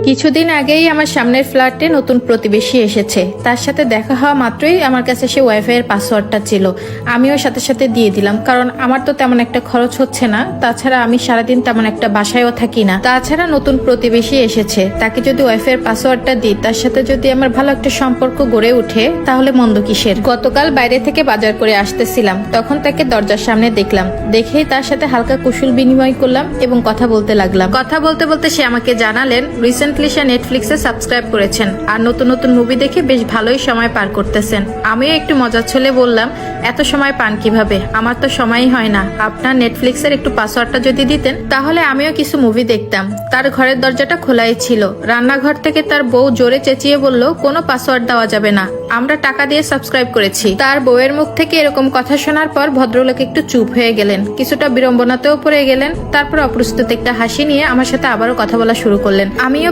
কিছুদিন আগেই আমার সামনের ফ্ল্যাটে নতুন প্রতিবেশী এসেছে। তার সাথে দেখা হওয়া মাত্রই আমার কাছে সে ওয়াইফাই এর পাসওয়ার্ডটা ছিল। আমিও সাথে সাথে দিয়ে দিলাম, কারণ আমার তো তেমন একটা খরচ হচ্ছে না। তাছাড়া আমি সারাদিন তেমন একটা বাসায়ও থাকি না। তাছাড়া নতুন প্রতিবেশী এসেছে, তাকে যদি ওয়াইফাই এর পাসওয়ার্ডটা দিই, তার সাথে যদি আমার ভালো একটা সম্পর্ক গড়ে ওঠে, তাহলে মন্দ কিসের। গতকাল বাইরে থেকে বাজার করে আসতেছিলাম, তখন তাকে দরজার সামনে দেখলাম। দেখেই তার সাথে হালকা কুশল বিনিময় করলাম এবং কথা বলতে লাগলাম। কথা বলতে বলতে সে আমাকে জানালেন রিসেন্টলি সে নেটফ্লিক্সে সাবস্ক্রাইব করেছেন আর নতুন নতুন মুভি দেখে বেশ ভালোই সময় পার করতেছেন। আমিও একটু মজার ছলে বললাম, এত সময় পান কিভাবে? আমার তো সময়ই হয় না। আপনার নেটফ্লিক্সের একটু পাসওয়ার্ডটা যদি দিতেন, তাহলে আমিও কিছু মুভি দেখতাম। তার ঘরের দরজাটা খোলাই ছিল। রান্নাঘর থেকে তার বউ জোরে চেঁচিয়ে বলল, কোনো পাসওয়ার্ড দেওয়া যাবে না, আমরা টাকা দিয়ে সাবস্ক্রাইব করেছি। তার বউয়ের মুখ থেকে এরকম কথা শোনার পর ভদ্রলোক একটু চুপ হয়ে গেলেন, কিছুটা বিড়ম্বনাতেও পড়ে গেলেন। তারপর অপ্রস্তুত একটা হাসি নিয়ে আমার সাথে আবারও কথা বলা শুরু করলেন। আমিও